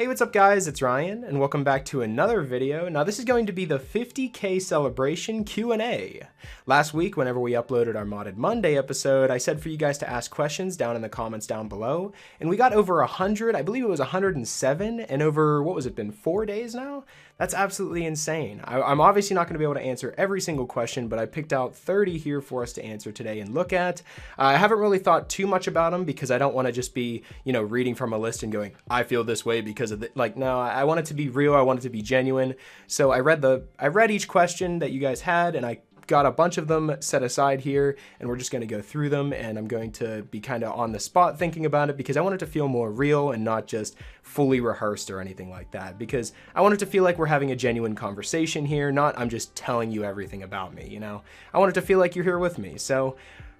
Hey, what's up guys, it's Ryan, and welcome back to another video. Now this is going to be the 50K celebration Q&A. Last week, whenever we uploaded our Modded Monday episode, I said for you guys to ask questions down in the comments down below, and we got over 100, I believe it was 107, and over, what was it, been 4 days now? That's absolutely insane. I'm obviously not going to be able to answer every single question, but I picked out 30 here for us to answer today and look at. I haven't really thought too much about them because I don't want to just be, reading from a list and going, I feel this way because of no, I want it to be real. I want it to be genuine. So I read each question that you guys had, and I got a bunch of them set aside here, and we're just going to go through them, and I'm going to be kind of on the spot thinking about it because I want it to feel more real and not just fully rehearsed or anything like that, because I want it to feel like we're having a genuine conversation here, not I'm just telling you everything about me, I want it to feel like you're here with me. So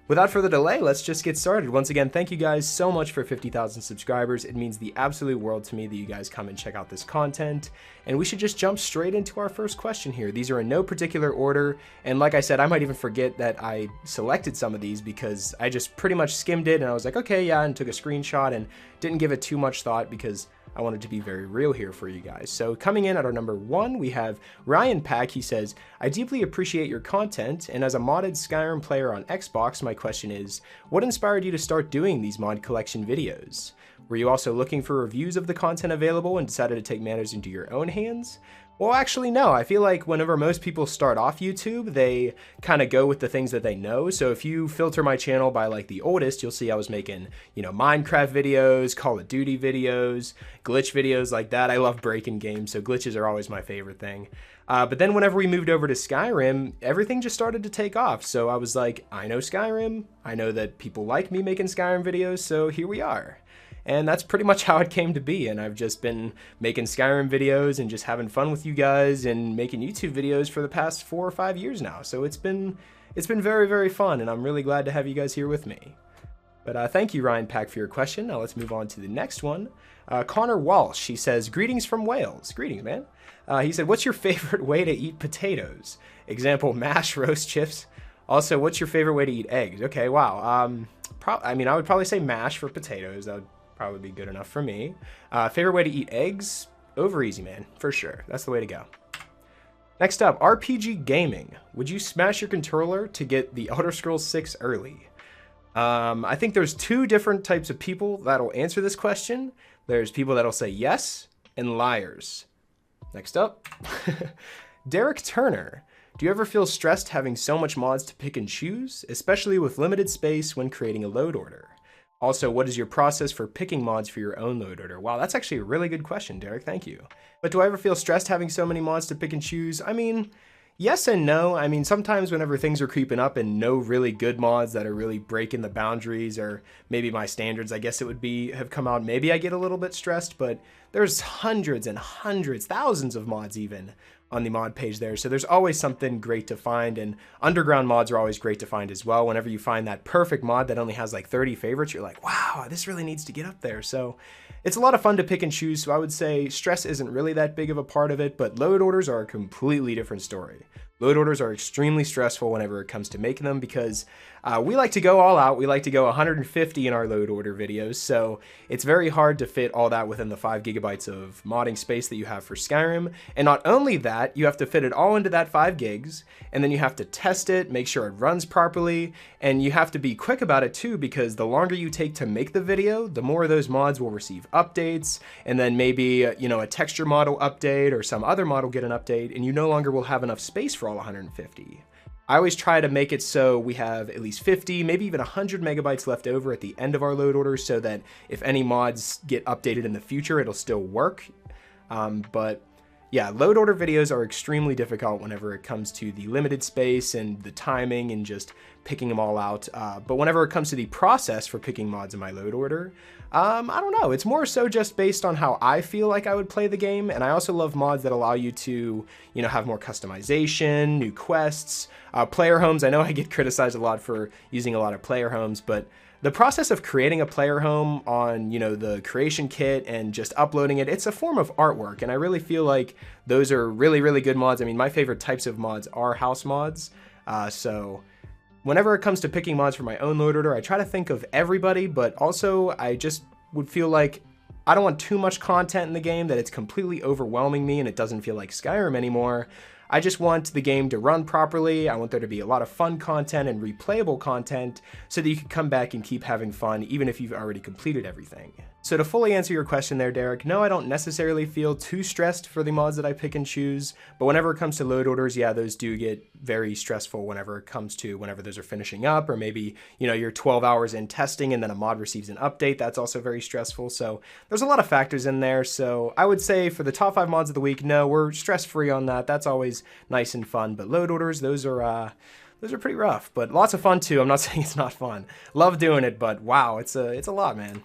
without further delay, let's just get started. Once again, thank you guys so much for 50,000 subscribers. It means the absolute world to me that you guys come and check out this content. And we should just jump straight into our first question here. These are in no particular order. And like I said, I might even forget that I selected some of these because I just pretty much skimmed it and I was like, okay, yeah, and took a screenshot and didn't give it too much thought because I wanted to be very real here for you guys. So coming in at our number 1, we have Ryan Pack. He says, I deeply appreciate your content, and as a modded Skyrim player on Xbox, my question is, what inspired you to start doing these mod collection videos? Were you also looking for reviews of the content available and decided to take matters into your own hands? Well, actually, no. I feel like whenever most people start off YouTube, they kind of go with the things that they know. So if you filter my channel by like the oldest, you'll see I was making, Minecraft videos, Call of Duty videos, glitch videos like that. I love breaking games, so glitches are always my favorite thing. But then whenever we moved over to Skyrim, everything just started to take off. So I was like, I know Skyrim. I know that people like me making Skyrim videos, so here we are. And that's pretty much how it came to be, and I've just been making Skyrim videos and just having fun with you guys and making YouTube videos for the past 4 or 5 years now. So it's been very, very fun, and I'm really glad to have you guys here with me. But thank you, Ryan Pack, for your question. Now let's move on to the next one. Connor Walsh, he says, greetings from Wales. Greetings, man. He said, what's your favorite way to eat potatoes? Example, mash, roast, chips. Also, what's your favorite way to eat eggs? Okay, wow. I would probably say mash for potatoes. That would probably be good enough for me. Favorite way to eat eggs? Over easy, man, for sure. That's the way to go. Next up, RPG Gaming. Would you smash your controller to get the Elder Scrolls 6 early? I think there's 2 different types of people that'll answer this question. There's people that'll say yes, and liars. Next up, Derek Turner. Do you ever feel stressed having so much mods to pick and choose, especially with limited space when creating a load order? Also, what is your process for picking mods for your own load order? Wow, that's actually a really good question, Derek. Thank you. But do I ever feel stressed having so many mods to pick and choose? I mean, yes and no. I mean, sometimes whenever things are creeping up and no really good mods that are really breaking the boundaries or maybe my standards, I guess it would be, have come out, maybe I get a little bit stressed, but there's hundreds and hundreds, thousands of mods even on the mod page there. So there's always something great to find, and underground mods are always great to find as well. Whenever you find that perfect mod that only has like 30 favorites, you're like, wow, this really needs to get up there. So it's a lot of fun to pick and choose. So I would say stress isn't really that big of a part of it, but load orders are a completely different story. Load orders are extremely stressful whenever it comes to making them because we like to go all out. We like to go 150 in our load order videos, so it's very hard to fit all that within the 5 gigabytes of modding space that you have for Skyrim. And not only that, you have to fit it all into that 5 gigs, and then you have to test it, make sure it runs properly, and you have to be quick about it too, because the longer you take to make the video, the more of those mods will receive updates, and then maybe a texture model update or some other model get an update, and you no longer will have enough space for all 150. I always try to make it so we have at least 50, maybe even 100 megabytes left over at the end of our load orders so that if any mods get updated in the future, it'll still work. But yeah, load order videos are extremely difficult whenever it comes to the limited space and the timing and just picking them all out. But whenever it comes to the process for picking mods in my load order, I don't know. It's more so just based on how I feel like I would play the game. And I also love mods that allow you to, have more customization, new quests, player homes. I know I get criticized a lot for using a lot of player homes, but the process of creating a player home on, the creation kit and just uploading it, it's a form of artwork. And I really feel like those are really, really good mods. I mean, my favorite types of mods are house mods. So whenever it comes to picking mods for my own load order, I try to think of everybody, but also I just would feel like I don't want too much content in the game that it's completely overwhelming me and it doesn't feel like Skyrim anymore. I just want the game to run properly. I want there to be a lot of fun content and replayable content so that you can come back and keep having fun even if you've already completed everything. So to fully answer your question there, Derek, no, I don't necessarily feel too stressed for the mods that I pick and choose, but whenever it comes to load orders, yeah, those do get very stressful whenever it comes to whenever those are finishing up, or maybe, you know, you're 12 hours in testing and then a mod receives an update. That's also very stressful. So there's a lot of factors in there. So I would say for the top 5 mods of the week, no, we're stress-free on that. That's always nice and fun, but load orders, those are pretty rough, but lots of fun too. I'm not saying it's not fun. Love doing it, but wow, it's a lot, man.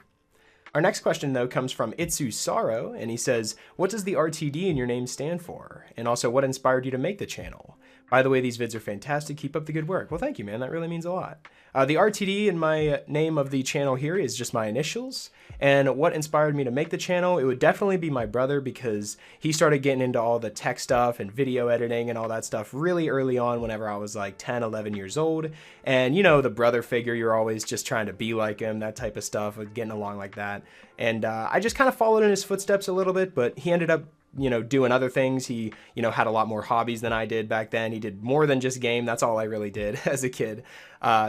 Our next question, though, comes from Itsu Sorrow, and he says, what does the RTD in your name stand for? And also, what inspired you to make the channel? By the way, these vids are fantastic. Keep up the good work. Well, thank you, man. That really means a lot. The RTD in my name of the channel here is just my initials. And what inspired me to make the channel? It would definitely be my brother, because he started getting into all the tech stuff and video editing and all that stuff really early on whenever I was like 10, 11 years old. And you know, the brother figure, you're always just trying to be like him, that type of stuff, getting along like that. And I just kind of followed in his footsteps a little bit, but he ended up, you know, doing other things. He, you know, had a lot more hobbies than I did back then. He did more than just game. That's all I really did as a kid.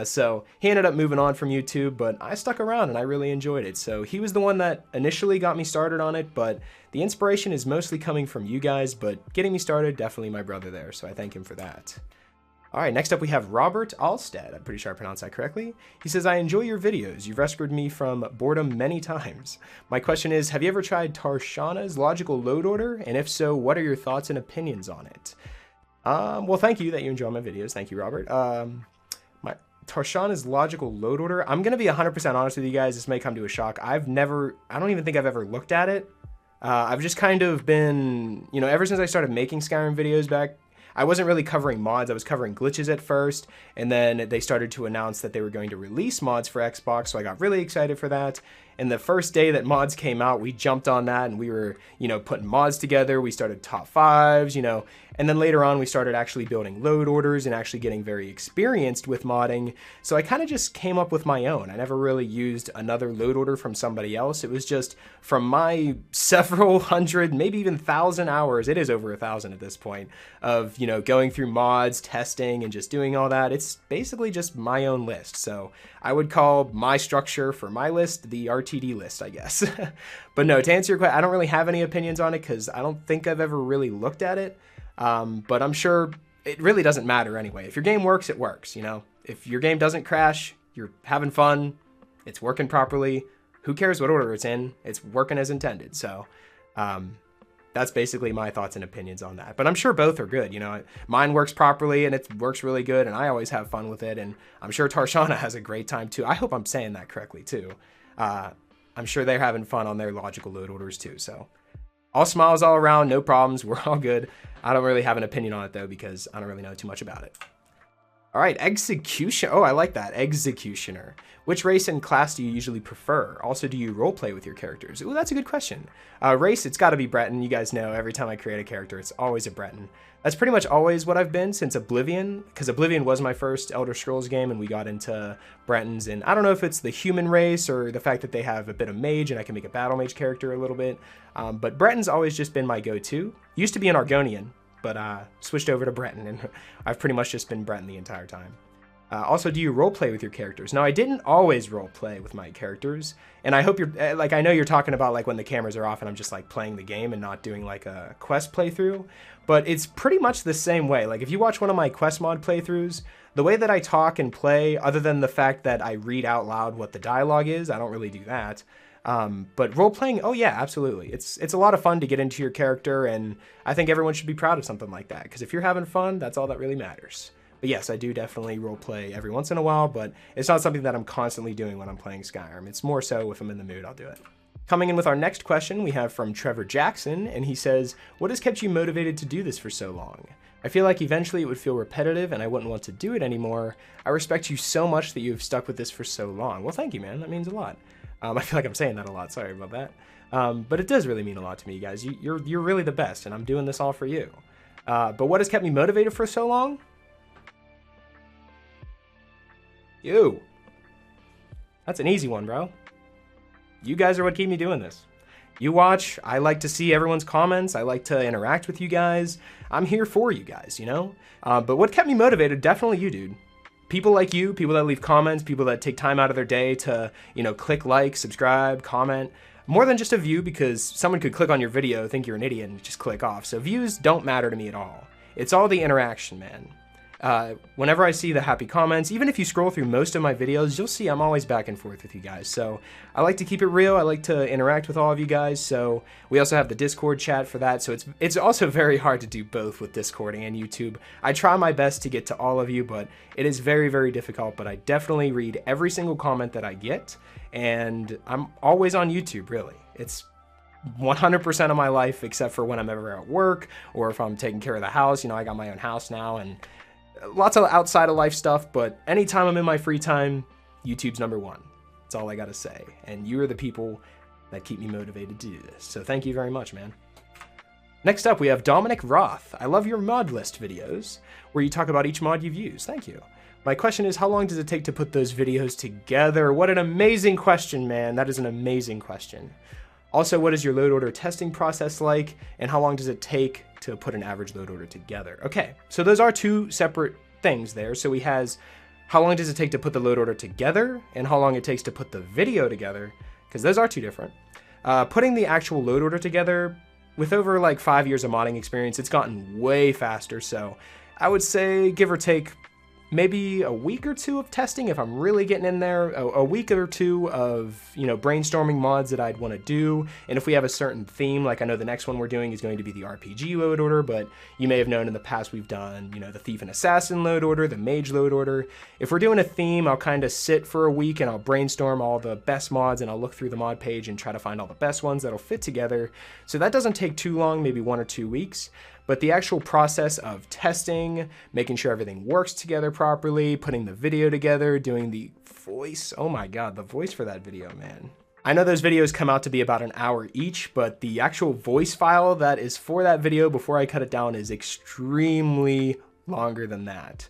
So he ended up moving on from YouTube, but I stuck around and I really enjoyed it. So he was the one that initially got me started on it, but the inspiration is mostly coming from you guys, but getting me started, definitely my brother there. So I thank him for that. All right, next up we have Robert Alstead. I'm pretty sure I pronounced that correctly. He says, I enjoy your videos. You've rescued me from boredom many times. My question is, have you ever tried Tarshana's logical load order? And if so, what are your thoughts and opinions on it? Well, thank you that you enjoy my videos. Thank you, Robert. My Tarshana's logical load order. I'm going to be 100% honest with you guys. This may come to a shock. I don't even think I've ever looked at it. I've just kind of been, you know, ever since I started making Skyrim videos back, I wasn't really covering mods. I was covering glitches at first, and then they started to announce that they were going to release mods for Xbox, so I got really excited for that. And the first day that mods came out, we jumped on that, and we were, you know, putting mods together. We started top 5s, you know, and then later on we started actually building load orders and actually getting very experienced with modding. So I kind of just came up with my own. I never really used another load order from somebody else. It was just from my several hundred, maybe even 1,000 hours. It is over 1,000 at this point of, you know, going through mods, testing, and just doing all that. It's basically just my own list. So I would call my structure for my list the RTD list, I guess. But no, to answer your question, I don't really have any opinions on it because I don't think I've ever really looked at it. But I'm sure it really doesn't matter anyway. If your game works, it works, you know? If your game doesn't crash, you're having fun, it's working properly, who cares what order it's in? It's working as intended. So that's basically my thoughts and opinions on that. But I'm sure both are good, you know? Mine works properly and it works really good and I always have fun with it. And I'm sure Tarshana has a great time too. I hope I'm saying that correctly too. I'm sure they're having fun on their logical load orders too, so. All smiles all around, no problems, we're all good. I don't really have an opinion on it though because I don't really know too much about it. All right, Execution. Oh, I like that, Executioner. Which race and class do you usually prefer? Also, do you roleplay with your characters? Ooh, that's a good question. Race, it's gotta be Breton. You guys know every time I create a character, it's always a Breton. That's pretty much always what I've been since Oblivion, because Oblivion was my first Elder Scrolls game and we got into Bretons. And I don't know if it's the human race or the fact that they have a bit of mage and I can make a battle mage character a little bit. But Breton's always just been my go-to. Used to be an Argonian, but switched over to Breton and I've pretty much just been Breton the entire time. Also, do you roleplay with your characters? Now, I didn't always roleplay with my characters, and I hope you're, like, I know you're talking about, like, when the cameras are off and I'm just, like, playing the game and not doing, like, a quest playthrough, but it's pretty much the same way. Like, if you watch one of my quest mod playthroughs, the way that I talk and play, other than the fact that I read out loud what the dialogue is, I don't really do that. But role-playing, oh yeah, absolutely. It's a lot of fun to get into your character, and I think everyone should be proud of something like that, because if you're having fun, that's all that really matters. But yes, I do definitely roleplay every once in a while, but it's not something that I'm constantly doing when I'm playing Skyrim. It's more so if I'm in the mood, I'll do it. Coming in with our next question, we have from Trevor Jackson, and he says, what has kept you motivated to do this for so long? I feel like eventually it would feel repetitive and I wouldn't want to do it anymore. I respect you so much that you've stuck with this for so long. Well, thank you, man. That means a lot. I feel like I'm saying that a lot. Sorry about that. But it does really mean a lot to me, you guys. You're really the best, and I'm doing this all for you. But what has kept me motivated for so long? You. That's an easy one, bro. You guys are what keep me doing this. You watch, I like to see everyone's comments, I like to interact with you guys. I'm here for you guys, you know? But what kept me motivated, definitely you, dude. People like you, people that leave comments, people that take time out of their day to, you know, click like, subscribe, comment. More than just a view, because someone could click on your video, think you're an idiot, and just click off. So views don't matter to me at all. It's all the interaction, man. Whenever I see the happy comments, even if you scroll through most of my videos, you'll see I'm always back and forth with you guys. So I like to keep it real. I like to interact with all of you guys. So we also have the Discord chat for that. So it's also very hard to do both with Discording and YouTube. I try my best to get to all of you, but it is very, very difficult. But I definitely read every single comment that I get, and I'm always on YouTube, really. It's 100% of my life, except for when I'm ever at work or if I'm taking care of the house. You know, I got my own house now, and lots of outside of life stuff, but anytime I'm in my free time, YouTube's number one. That's all I gotta say. And you are the people that keep me motivated to do this. So thank you very much, man. Next up, we have Dominic Roth. I love your mod list videos, where you talk about each mod you've used. Thank you. My question is, how long does it take to put those videos together? What an amazing question, man. That is an amazing question. Also, what is your load order testing process like, and how long does it take to put an average load order together? Okay, so those are two separate things there. So we has how long does it take to put the load order together, and how long it takes to put the video together, because those are two different. Putting the actual load order together, with over like 5 years of modding experience, it's gotten way faster. So I would say, give or take, maybe a week or two of testing if I'm really getting in there, a week or two of, you know, brainstorming mods that I'd want to do. And if we have a certain theme, like I know the next one we're doing is going to be the RPG load order, but you may have known in the past we've done, you know, the Thief and Assassin load order, the Mage load order. If we're doing a theme, I'll kind of sit for a week and I'll brainstorm all the best mods, and I'll look through the mod page and try to find all the best ones that'll fit together. So that doesn't take too long, maybe 1 or 2 weeks. But the actual process of testing, making sure everything works together properly, putting the video together, doing the voice. Oh my God, the voice for that video, man. I know those videos come out to be about an hour each, but the actual voice file that is for that video before I cut it down is extremely longer than that.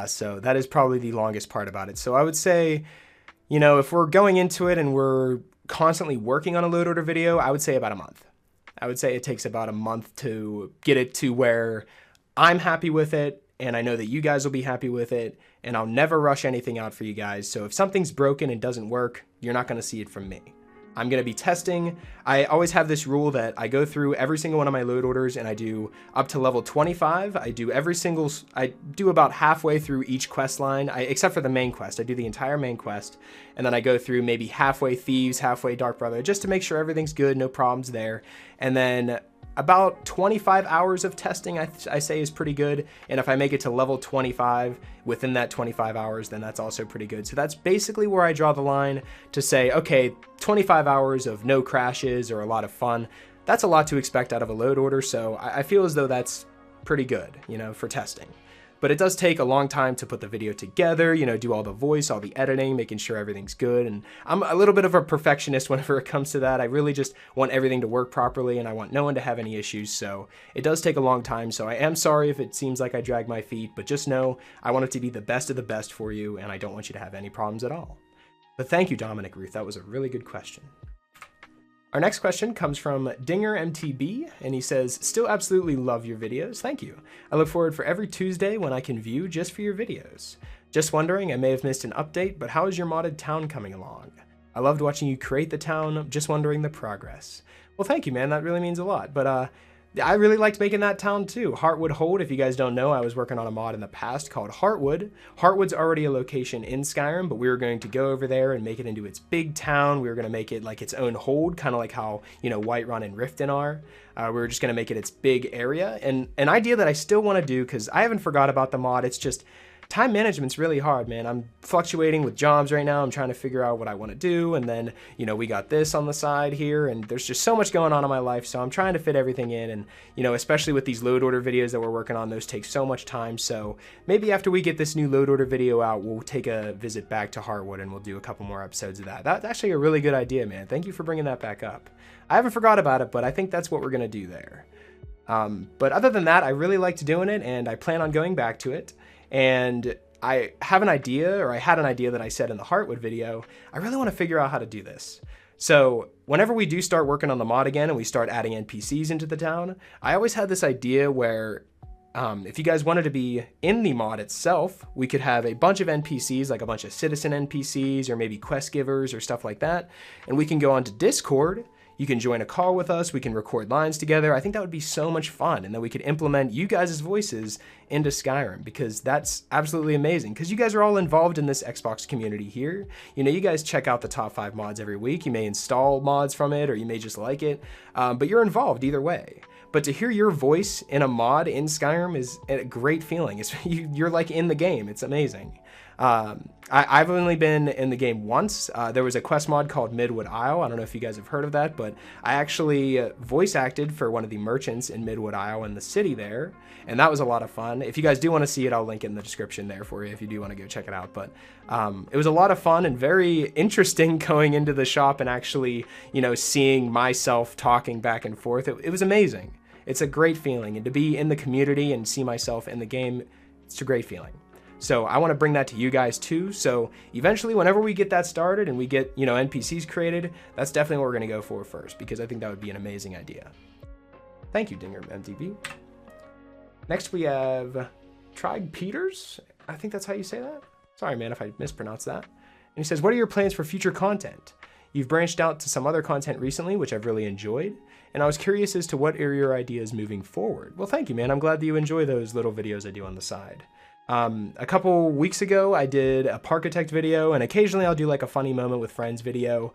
So that is probably the longest part about it. So I would say, you know, if we're going into it and we're constantly working on a load order video, I would say about a month. I would say it takes about a month to get it to where I'm happy with it, and I know that you guys will be happy with it, and I'll never rush anything out for you guys. So if something's broken and doesn't work, you're not gonna see it from me. I'm gonna be testing. I always have this rule that I go through every single one of my load orders, and I do up to level 25. I do about halfway through each quest line, except for the main quest. I do the entire main quest, and then I go through maybe halfway Thieves, halfway Dark Brother, just to make sure everything's good, no problems there. And then about 25 hours of testing, I say, is pretty good. And if I make it to level 25 within that 25 hours, then that's also pretty good. So that's basically where I draw the line to say, okay, 25 hours of no crashes or a lot of fun. That's a lot to expect out of a load order. So I feel as though that's pretty good, you know, for testing. But it does take a long time to put the video together, you know, do all the voice, all the editing, making sure everything's good. And I'm a little bit of a perfectionist whenever it comes to that. I really just want everything to work properly, and I want no one to have any issues. So it does take a long time. So I am sorry if it seems like I drag my feet, but just know I want it to be the best of the best for you, and I don't want you to have any problems at all. But thank you, Dominic Ruth. That was a really good question. Our next question comes from Dinger MTB, and he says, still absolutely love your videos. Thank you. I look forward for every Tuesday when I can view just for your videos. Just wondering, I may have missed an update, but how is your modded town coming along? I loved watching you create the town, just wondering the progress. Well, thank you, man. That really means a lot. But I really liked making that town too. Heartwood Hold, if you guys don't know, I was working on a mod in the past called Heartwood. Heartwood's already a location in Skyrim, but we were going to go over there and make it into its big town. We were going to make it like its own hold, kind of like how, you know, Whiterun and Riften are. We were just going to make it its big area. And an idea that I still want to do, because I haven't forgot about the mod, it's just time management's really hard, man. I'm fluctuating with jobs right now. I'm trying to figure out what I want to do. And then, you know, we got this on the side here, and there's just so much going on in my life. So I'm trying to fit everything in. And, you know, especially with these load order videos that we're working on, those take so much time. So maybe after we get this new load order video out, we'll take a visit back to Heartwood and we'll do a couple more episodes of that. That's actually a really good idea, man. Thank you for bringing that back up. I haven't forgot about it, but I think that's what we're going to do there. But other than that, I really liked doing it, and I plan on going back to it. And I have an idea, or I had an idea that I said in the Heartwood video. I really want to figure out how to do this. So whenever we do start working on the mod again and we start adding NPCs into the town, I always had this idea where if you guys wanted to be in the mod itself, we could have a bunch of NPCs, like a bunch of citizen NPCs or maybe quest givers or stuff like that. And we can go onto Discord. You can join a call with us. We can record lines together. I think that would be so much fun. And then we could implement you guys' voices into Skyrim, because that's absolutely amazing. Because you guys are all involved in this Xbox community here. You know, you guys check out the top 5 mods every week. You may install mods from it, or you may just like it. But you're involved either way. But to hear your voice in a mod in Skyrim is a great feeling. You're like in the game. It's amazing. I've only been in the game once. There was a quest mod called Midwood Isle. I don't know if you guys have heard of that, but I actually voice acted for one of the merchants in Midwood Isle in the city there, and that was a lot of fun. If you guys do want to see it, I'll link it in the description there for you if you do want to go check it out. But it was a lot of fun and very interesting going into the shop and actually, you know, seeing myself talking back and forth. It was amazing. It's a great feeling, and to be in the community and see myself in the game, it's a great feeling. So I want to bring that to you guys too. So eventually, whenever we get that started and we get, you know, NPCs created, that's definitely what we're going to go for first, because I think that would be an amazing idea. Thank you, Dinger MTV. Next we have Tried Peters. I think that's how you say that. Sorry, man, if I mispronounced that. And he says, what are your plans for future content? You've branched out to some other content recently, which I've really enjoyed, and I was curious as to what are your ideas moving forward. Well, thank you, man. I'm glad that you enjoy those little videos I do on the side. A couple weeks ago, I did a Parkitect video, and occasionally I'll do like a funny moment with friends video.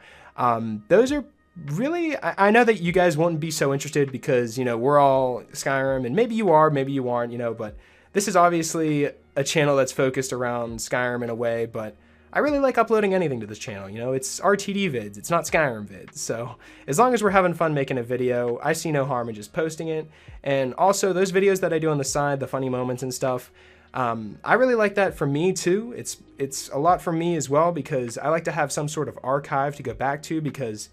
Those are really, I know that you guys won't be so interested because, you know, we're all Skyrim, and maybe you are, maybe you aren't, you know, but this is obviously a channel that's focused around Skyrim in a way, but I really like uploading anything to this channel. You know, it's RTDVids, it's not Skyrim vids. So as long as we're having fun making a video, I see no harm in just posting it. And also those videos that I do on the side, the funny moments and stuff, I really like that for me too. It's a lot for me as well, because I like to have some sort of archive to go back to, because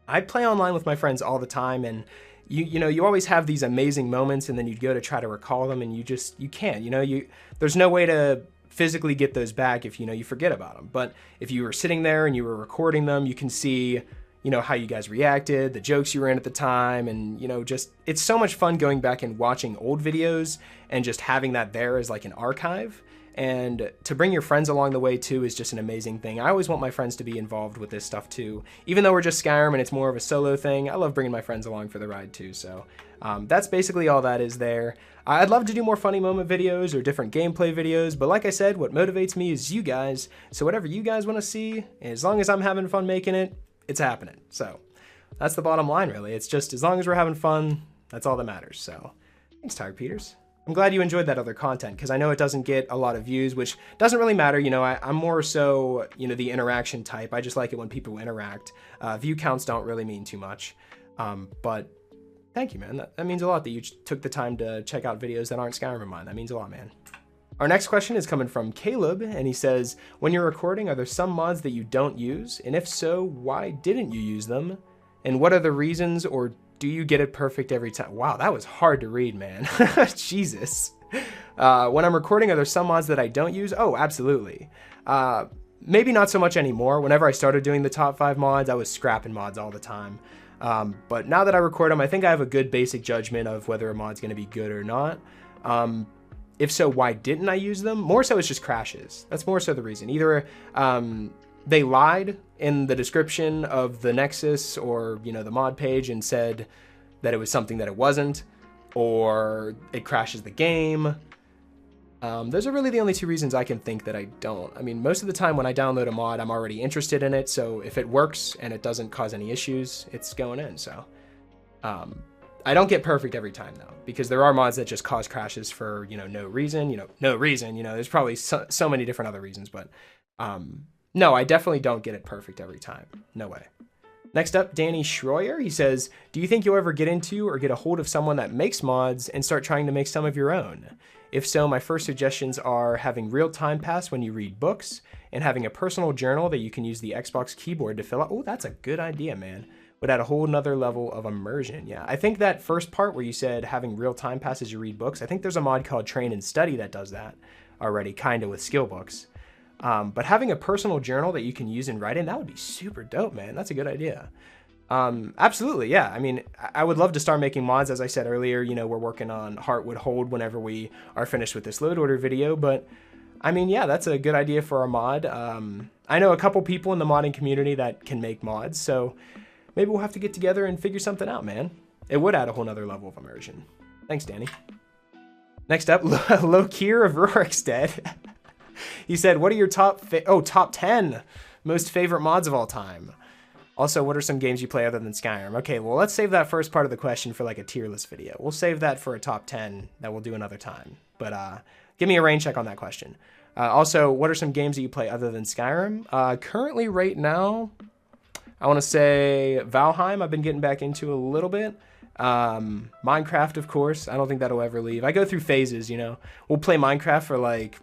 I play online with my friends all the time, and you know, you always have these amazing moments, and then you go to try to recall them, and you can't, you know, there's no way to physically get those back if, you know, you forget about them. But if you were sitting there and you were recording them, you can see, you know, how you guys reacted, the jokes you were in at the time, and, you know, just, it's so much fun going back and watching old videos and just having that there as like an archive. And to bring your friends along the way too is just an amazing thing. I always want my friends to be involved with this stuff too. Even though we're just Skyrim and it's more of a solo thing, I love bringing my friends along for the ride too. So that's basically all that is there. I'd love to do more funny moment videos or different gameplay videos, but like I said, what motivates me is you guys. So whatever you guys want to see, as long as I'm having fun making it, it's happening. So that's the bottom line, really. It's just, as long as we're having fun, that's all that matters. So thanks, Tiger Peters. I'm glad you enjoyed that other content, because I know it doesn't get a lot of views, which doesn't really matter. You know, I'm more so, you know, the interaction type. I just like it when people interact. View counts don't really mean too much. But thank you, man. That means a lot that you took the time to check out videos that aren't Skyrim in mine. That means a lot, man. Our next question is coming from Caleb, and he says, when you're recording, are there some mods that you don't use? And if so, why didn't you use them? And what are the reasons, or do you get it perfect every time? Wow, that was hard to read, man. Jesus. When I'm recording, are there some mods that I don't use? Oh, absolutely. Maybe not so much anymore. Whenever I started doing the top 5 mods, I was scrapping mods all the time. But now that I record them, I think I have a good basic judgment of whether a mod's going to be good or not. If so, why didn't I use them? More so, it's just crashes. That's more so the reason. Either they lied in the description of the Nexus or, you know, the mod page and said that it was something that it wasn't, or it crashes the game. Those are really the only 2 reasons I can think that I don't. I mean, most of the time when I download a mod, I'm already interested in it, so if it works and it doesn't cause any issues, it's going in. So I don't get perfect every time though, because there are mods that just cause crashes for, you know, no reason. There's probably so many different other reasons, but no, I definitely don't get it perfect every time. No way. Next up, Danny Schroyer. He says, do you think you'll ever get into or get a hold of someone that makes mods and start trying to make some of your own? If so, my first suggestions are having real time pass when you read books, and having a personal journal that you can use the Xbox keyboard to fill out. Oh, that's a good idea, man. Would add a whole nother level of immersion. Yeah, I think that first part where you said having real time pass as you read books, I think there's a mod called Train and Study that does that already, kind of with skill books. But having a personal journal that you can use in writing, that would be super dope, man. That's a good idea. Absolutely, yeah. I mean, I would love to start making mods. As I said earlier, you know, we're working on Heartwood Hold whenever we are finished with this load order video. But I mean, yeah, that's a good idea for a mod. I know a couple people in the modding community that can make mods, so maybe we'll have to get together and figure something out, man. It would add a whole nother level of immersion. Thanks, Danny. Next up, Lokir of Rorikstead. He said, what are your top 10 most favorite mods of all time? Also, what are some games you play other than Skyrim? Okay, well, let's save that first part of the question for like a tier list video. We'll save that for a top 10 that we'll do another time. But give me a rain check on that question. Also, what are some games that you play other than Skyrim? Currently, right now, I want to say Valheim. I've been getting back into a little bit. Minecraft, of course. I don't think that'll ever leave. I go through phases, you know. We'll play Minecraft for like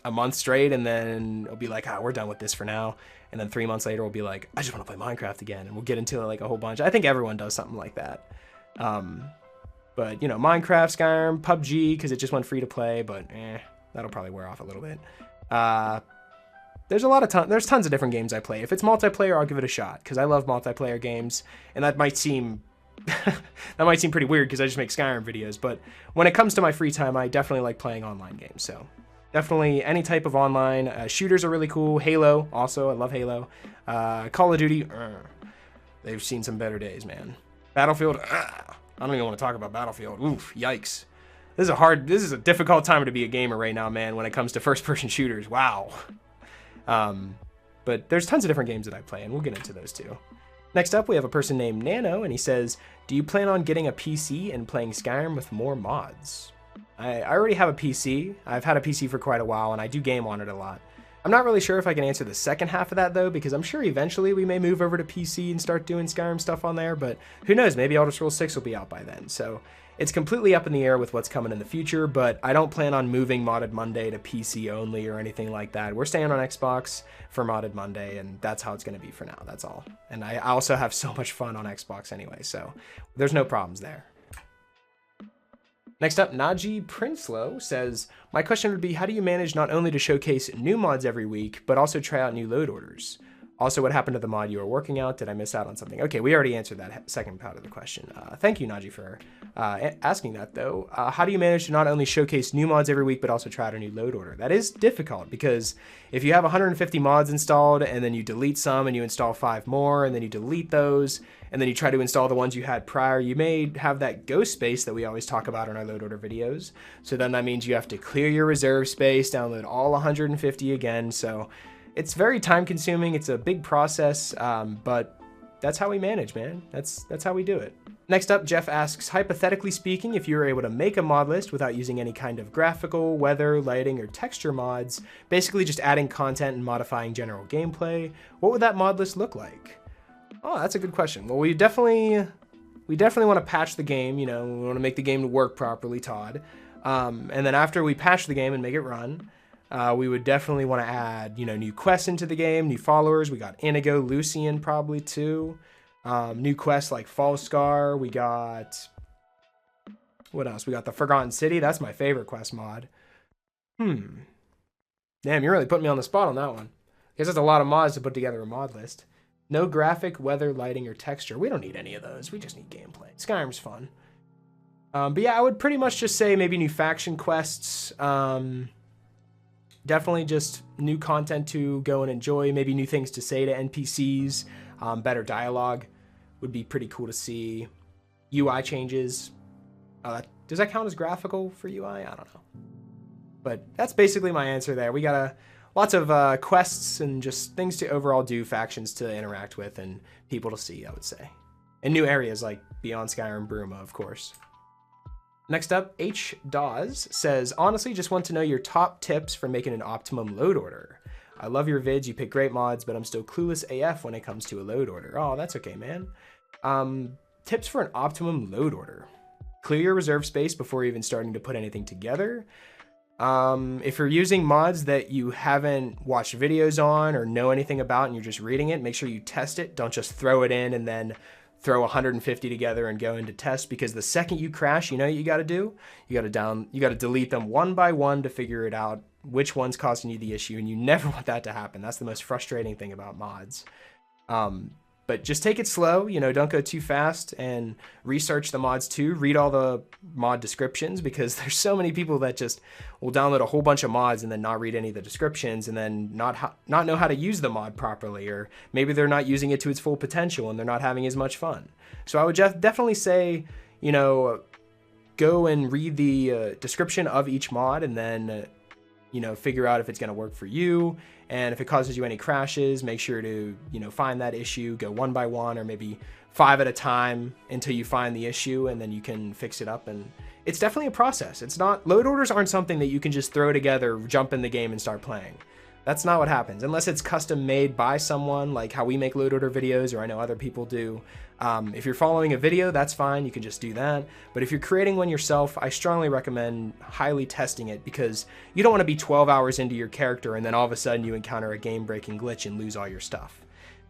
a month straight, and then it'll be like, we're done with this for now. And then 3 months later, we'll be like, I just want to play Minecraft again. And we'll get into like a whole bunch. I think everyone does something like that. But, you know, Minecraft, Skyrim, PUBG, because it just went free to play, but that'll probably wear off a little bit. There's tons of different games I play. If it's multiplayer, I'll give it a shot, because I love multiplayer games. And that might seem pretty weird because I just make Skyrim videos. But when it comes to my free time, I definitely like playing online games. So definitely any type of online. Shooters are really cool. Halo, also. I love Halo. Call of Duty, they've seen some better days, man. Battlefield, I don't even want to talk about Battlefield. Oof, yikes. This is a difficult time to be a gamer right now, man, when it comes to first-person shooters. Wow. But there's tons of different games that I play, and we'll get into those too. Next up, we have a person named Nano, and he says, do you plan on getting a PC and playing Skyrim with more mods? I already have a PC. I've had a PC for quite a while, and I do game on it a lot. I'm not really sure if I can answer the second half of that, though, because I'm sure eventually we may move over to PC and start doing Skyrim stuff on there, but who knows, maybe Elder Scrolls 6 will be out by then. So it's completely up in the air with what's coming in the future, but I don't plan on moving Modded Monday to PC only or anything like that. We're staying on Xbox for Modded Monday, and that's how it's going to be for now. That's all. And I also have so much fun on Xbox anyway, so there's no problems there. Next up, Naji Prinslow says, my question would be, how do you manage not only to showcase new mods every week, but also try out new load orders? Also, what happened to the mod you were working out? Did I miss out on something? Okay, we already answered that second part of the question. Thank you, Naji, for asking that, though. How do you manage to not only showcase new mods every week, but also try out a new load order? That is difficult, because if you have 150 mods installed, and then you delete some, and you install 5 more, and then you delete those, and then you try to install the ones you had prior, you may have that ghost space that we always talk about in our load order videos. So then that means you have to clear your reserve space, download all 150 again, so it's very time consuming. It's a big process, but that's how we manage, man. That's how we do it. Next up, Jeff asks, hypothetically speaking, if you were able to make a mod list without using any kind of graphical, weather, lighting, or texture mods, basically just adding content and modifying general gameplay, what would that mod list look like? Oh, that's a good question. Well, we definitely want to patch the game. You know, we want to make the game work properly, Todd. And then after we patch the game and make it run, we would definitely want to add, you know, new quests into the game, new followers. We got Inigo, Lucian probably too. New quests like Fallscar. We got, what else? We got the Forgotten City. That's my favorite quest mod. Damn, you're really putting me on the spot on that one. I guess that's a lot of mods to put together a mod list. No graphic, weather, lighting, or texture. We don't need any of those. We just need gameplay. Skyrim's fun. But yeah, I would pretty much just say maybe new faction quests. Definitely just new content to go and enjoy. Maybe new things to say to NPCs. Better dialogue would be pretty cool to see. UI changes. Does that count as graphical for UI? I don't know. But that's basically my answer there. We got lots of quests and just things to overall do, factions to interact with, and people to see, I would say. And new areas like Beyond Skyrim, Bruma, of course. Next up, H. Dawes says, honestly, just want to know your top tips for making an optimum load order. I love your vids, you pick great mods, but I'm still clueless AF when it comes to a load order. Oh, that's okay, man. Tips for an optimum load order. Clear your reserve space before even starting to put anything together. If you're using mods that you haven't watched videos on or know anything about and you're just reading it, make sure you test it. Don't just throw it in and then throw 150 together and go into test, because the second you crash, you know what you got to do? You got to delete them one by one to figure it out which one's causing you the issue, and you never want that to happen. That's the most frustrating thing about mods. But just take it slow, you know, don't go too fast, and research the mods too. Read all the mod descriptions, because there's so many people that just will download a whole bunch of mods and then not read any of the descriptions, and then not know how to use the mod properly, or maybe they're not using it to its full potential and they're not having as much fun. So I would definitely say, you know, go and read the description of each mod, and then you know, figure out if it's going to work for you, and if it causes you any crashes, make sure to, you know, find that issue, go one by one, or maybe 5 at a time until you find the issue, and then you can fix it up. And it's definitely a process. It's not, load orders aren't something that you can just throw together, jump in the game and start playing. That's not what happens, unless it's custom made by someone, like how we make load order videos, or I know other people do. If you're following a video, that's fine, you can just do that. But if you're creating one yourself, I strongly recommend highly testing it, because you don't want to be 12 hours into your character and then all of a sudden you encounter a game-breaking glitch and lose all your stuff.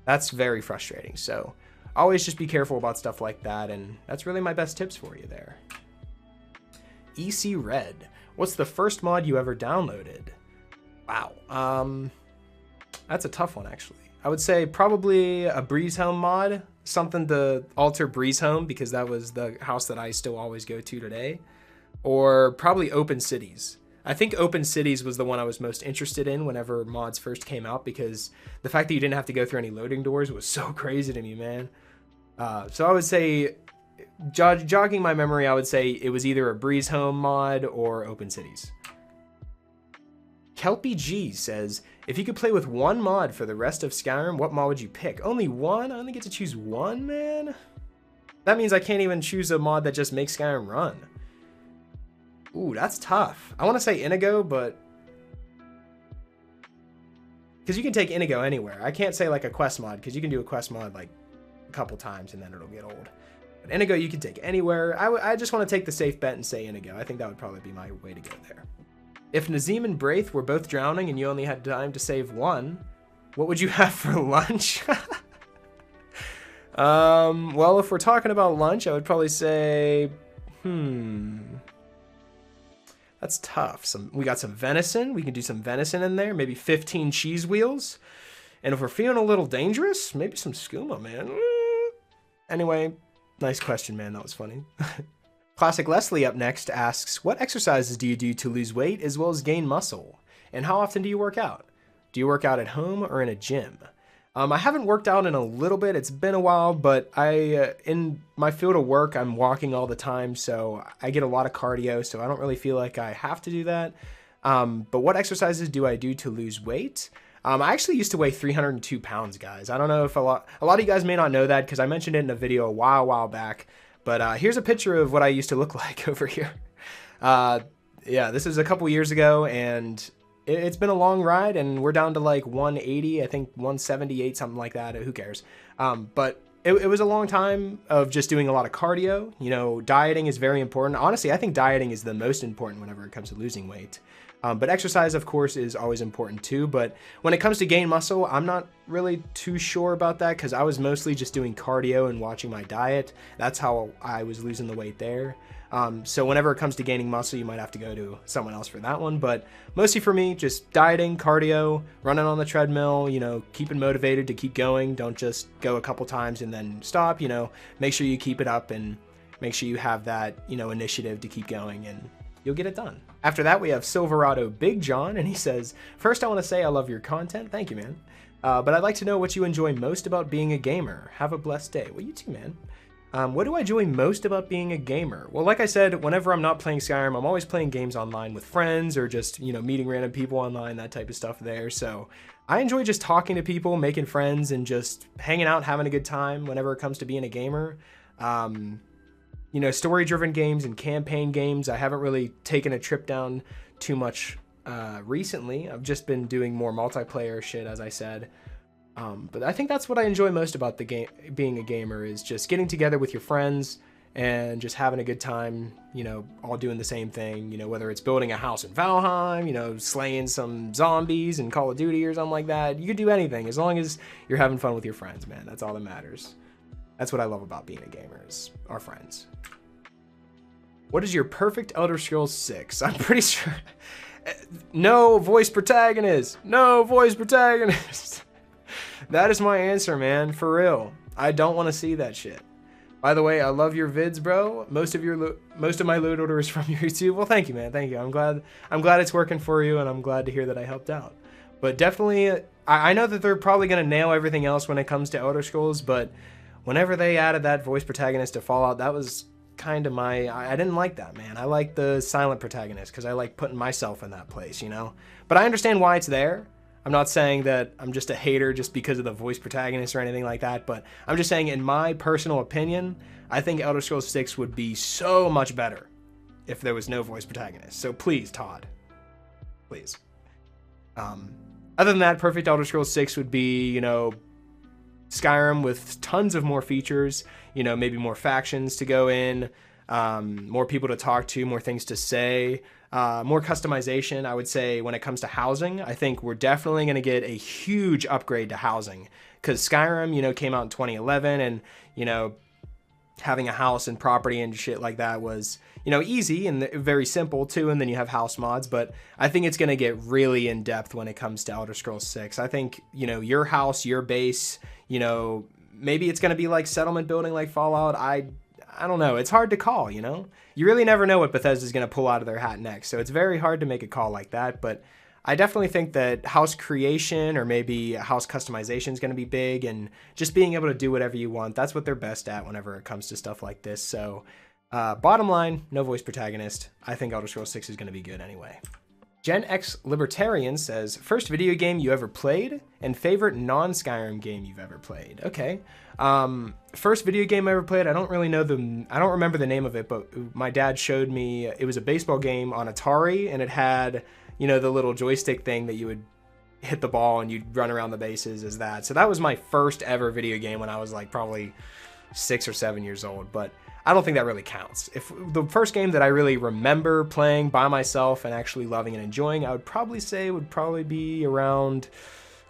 That's very frustrating. So always just be careful about stuff like that, and that's really my best tips for you there. EC Red, what's the first mod you ever downloaded? Wow, that's a tough one actually. I would say probably a Breeze Home mod, something to alter Breeze Home, because that was the house that I still always go to today. Or probably Open Cities. I think Open Cities was the one I was most interested in whenever mods first came out, because the fact that you didn't have to go through any loading doors was so crazy to me, man. So I would say, jogging my memory, I would say it was either a Breeze Home mod or Open Cities. Kelpie G says, if you could play with one mod for the rest of Skyrim, what mod would you pick? Only one? I only get to choose one, man? That means I can't even choose a mod that just makes Skyrim run. Ooh, that's tough. I want to say Inigo, but... because you can take Inigo anywhere. I can't say like a quest mod, because you can do a quest mod like a couple times and then it'll get old. But Inigo you can take anywhere. I just want to take the safe bet and say Inigo. I think that would probably be my way to go there. If Nazim and Braith were both drowning and you only had time to save one, what would you have for lunch? Well, if we're talking about lunch, I would probably say, that's tough. We got some venison. We can do some venison in there. Maybe 15 cheese wheels. And if we're feeling a little dangerous, maybe some skooma, man. Anyway, nice question, man. That was funny. Classic Leslie up next asks, what exercises do you do to lose weight as well as gain muscle? And how often do you work out? Do you work out at home or in a gym? I haven't worked out in a little bit. It's been a while, but in my field of work, I'm walking all the time, so I get a lot of cardio, so I don't really feel like I have to do that. But what exercises do I do to lose weight? I actually used to weigh 302 pounds, guys. I don't know if a lot of you guys may not know that, because I mentioned it in a video a while back. But here's a picture of what I used to look like over here. Yeah, this is a couple years ago, and it's been a long ride, and we're down to like 180, I think 178, something like that. Who cares? But it was a long time of just doing a lot of cardio. You know, dieting is very important. Honestly, I think dieting is the most important whenever it comes to losing weight. But exercise, of course, is always important too. But when it comes to gain muscle, I'm not really too sure about that, because I was mostly just doing cardio and watching my diet. That's how I was losing the weight there. So whenever it comes to gaining muscle, you might have to go to someone else for that one. But mostly for me, just dieting, cardio, running on the treadmill, you know, keeping motivated to keep going. Don't just go a couple times and then stop, you know, make sure you keep it up and make sure you have that, you know, initiative to keep going, and you'll get it done. After that, we have Silverado Big John, and he says, first I want to say I love your content. Thank you, man. But I'd like to know what you enjoy most about being a gamer. Have a blessed day. Well, you too, man. What do I enjoy most about being a gamer? Well, like I said, whenever I'm not playing Skyrim, I'm always playing games online with friends, or just, you know, meeting random people online, that type of stuff there. So I enjoy just talking to people, making friends, and just hanging out, having a good time whenever it comes to being a gamer. You know, story-driven games and campaign games, I haven't really taken a trip down too much recently. I've just been doing more multiplayer shit, as I said. But I think that's what I enjoy most about the game, being a gamer, is just getting together with your friends and just having a good time, you know, all doing the same thing, you know, whether it's building a house in Valheim, you know, slaying some zombies in Call of Duty or something like that. You could do anything as long as you're having fun with your friends, man. That's all that matters. That's what I love about being a gamer, is our friends. What is your perfect Elder Scrolls 6? I'm pretty sure No voice protagonist. No voice protagonist. That is my answer, man. For real. I don't want to see that shit. By the way, I love your vids, bro. Most of my loot order is from YouTube. Well, thank you, man. Thank you. I'm glad it's working for you, and I'm glad to hear that I helped out. But definitely, I know that they're probably gonna nail everything else when it comes to Elder Scrolls, but whenever they added that voice protagonist to Fallout, that was kind of I didn't like that, man. I like the silent protagonist because I like putting myself in that place, you know? But I understand why it's there. I'm not saying that I'm just a hater just because of the voice protagonist or anything like that, but I'm just saying in my personal opinion, I think Elder Scrolls 6 would be so much better if there was no voice protagonist. So please, Todd, please. Other than that, perfect Elder Scrolls 6 would be, you know, Skyrim with tons of more features, you know, maybe more factions to go in, more people to talk to, more things to say, more customization. I would say when it comes to housing, I think we're definitely going to get a huge upgrade to housing because Skyrim, you know, came out in 2011 and, you know, having a house and property and shit like that was, you know, easy and very simple too. And then you have house mods, but I think it's going to get really in depth when it comes to Elder Scrolls 6. I think, you know, your house, your base, you know, maybe it's going to be like settlement building like Fallout. I don't know. It's hard to call, you know? You really never know what Bethesda's going to pull out of their hat next. So it's very hard to make a call like that. But I definitely think that house creation or maybe house customization is going to be big. And just being able to do whatever you want, that's what they're best at whenever it comes to stuff like this. So bottom line, no voice protagonist. I think Elder Scrolls 6 is going to be good anyway. Gen X Libertarian says, first video game you ever played and favorite non-Skyrim game you've ever played. Okay. First video game I ever played, I don't remember the name of it, but my dad showed me, it was a baseball game on Atari and it had, you know, the little joystick thing that you would hit the ball and you'd run around the bases as that. So that was my first ever video game when I was like probably 6 or 7 years old, but I don't think that really counts. If the first game that I really remember playing by myself and actually loving and enjoying, I would probably say would probably be around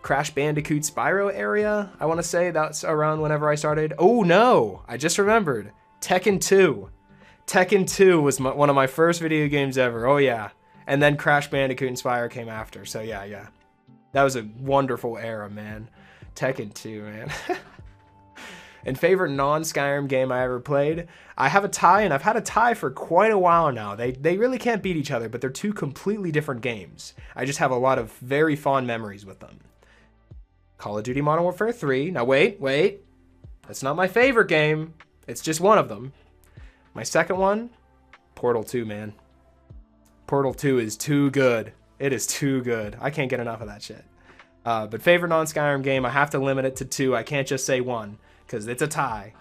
Crash Bandicoot Spyro area. I want to say that's around whenever I started. Oh no, I just remembered. Tekken 2. Tekken 2 was one of my first video games ever. Oh yeah. And then Crash Bandicoot and Spyro came after. So yeah. That was a wonderful era, man. Tekken 2, man. And favorite non-Skyrim game I ever played, I have a tie, and I've had a tie for quite a while now. They really can't beat each other, but they're two completely different games. I just have a lot of very fond memories with them. Call of Duty Modern Warfare 3. Now wait. That's not my favorite game. It's just one of them. My second one, Portal 2, man. Portal 2 is too good. It is too good. I can't get enough of that shit. But favorite non-Skyrim game, I have to limit it to 2. I can't just say 1. Because it's a tie.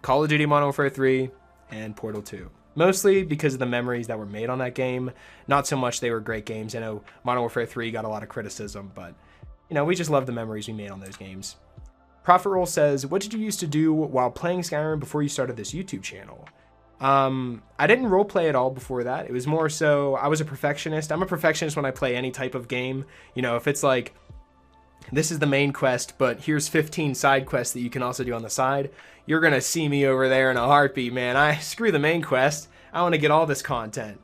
Call of Duty Modern Warfare 3 and Portal 2. Mostly because of the memories that were made on that game. Not so much they were great games. I know Modern Warfare 3 got a lot of criticism, but you know, we just love the memories we made on those games. Profit Roll says, what did you used to do while playing Skyrim before you started this YouTube channel? I didn't roleplay at all before that. It was more so, I was a perfectionist. I'm a perfectionist when I play any type of game. You know, if it's like, this is the main quest, but here's 15 side quests that you can also do on the side, you're gonna see me over there in a heartbeat, man. Screw the main quest. I want to get all this content.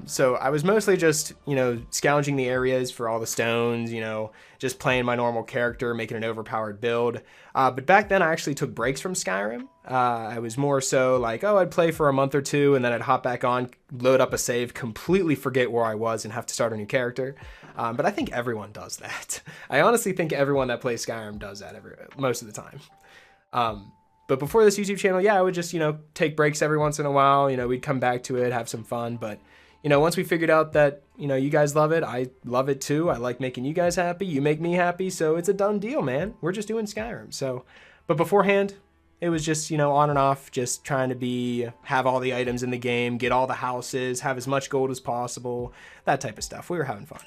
So I was mostly just, you know, scrounging the areas for all the stones, you know, just playing my normal character, making an overpowered build. But back then I actually took breaks from Skyrim. I was more so like, oh, I'd play for a month or two and then I'd hop back on, load up a save, completely forget where I was and have to start a new character. But I think everyone does that. I honestly think everyone that plays Skyrim does that most of the time. But before this YouTube channel, yeah, I would just, you know, take breaks every once in a while. You know, we'd come back to it, have some fun. But, you know, once we figured out that, you know, you guys love it, I love it too. I like making you guys happy. You make me happy. So it's a done deal, man. We're just doing Skyrim. So, but beforehand, it was just, you know, on and off, just trying to have all the items in the game, get all the houses, have as much gold as possible, that type of stuff. We were having fun.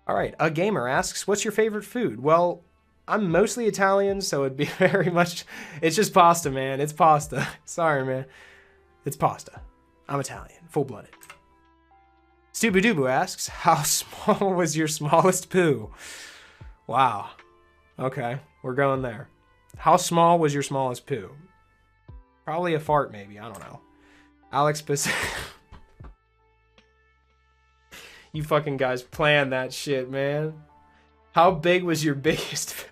All right, a gamer asks, what's your favorite food? Well, I'm mostly Italian, so it'd be very much, it's just pasta, man. It's pasta. Sorry, man. It's pasta. I'm Italian, full-blooded. Stubidoobu asks, how small was your smallest poo? Wow. Okay, we're going there. How small was your smallest poo? Probably a fart, maybe. I don't know. Alex You fucking guys planned that shit, man. How big was your biggest film?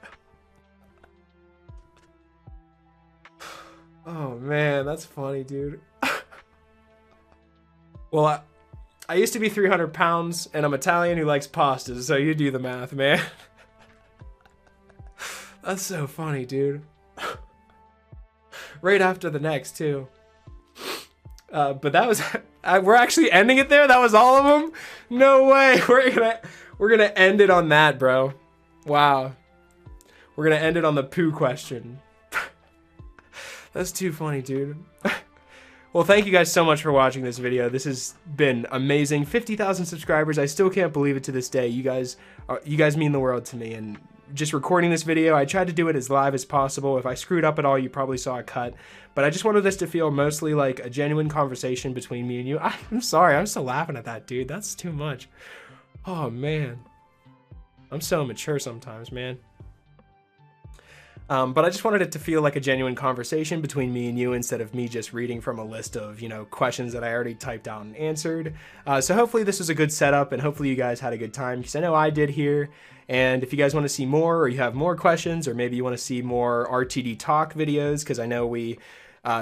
Oh man, that's funny, dude. Well, I used to be 300 pounds, and I'm Italian who likes pastas, so you do the math, man. That's so funny, dude. Right after the next, too. But that was... we're actually ending it there? That was all of them? No way! We're gonna end it on that, bro. Wow. We're gonna end it on the poo question. That's too funny, dude. Well, thank you guys so much for watching this video. This has been amazing. 50,000 subscribers. I still can't believe it to this day. You guys mean the world to me. And just recording this video, I tried to do it as live as possible. If I screwed up at all, you probably saw a cut. But I just wanted this to feel mostly like a genuine conversation between me and you. I'm sorry, I'm still laughing at that, dude. That's too much. Oh, man. I'm so immature sometimes, man. But I just wanted it to feel like a genuine conversation between me and you instead of me just reading from a list of, you know, questions that I already typed out and answered. So hopefully this was a good setup, and hopefully you guys had a good time, because I know I did here. And if you guys want to see more, or you have more questions, or maybe you want to see more RTD talk videos, because I know we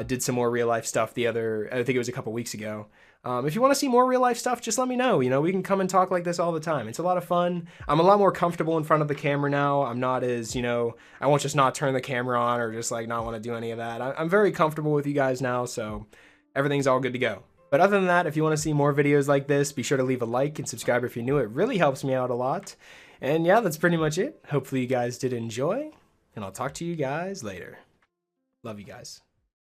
did some more real life stuff I think it was a couple weeks ago. If you want to see more real life stuff, just let me know. You know, we can come and talk like this all the time. It's a lot of fun. I'm a lot more comfortable in front of the camera now. I'm not as, you know, I won't just not turn the camera on or just like not want to do any of that. I'm very comfortable with you guys now, so everything's all good to go. But other than that, if you want to see more videos like this, be sure to leave a like and subscribe if you're new. It really helps me out a lot. And yeah, that's pretty much it. Hopefully you guys did enjoy, and I'll talk to you guys later. Love you guys.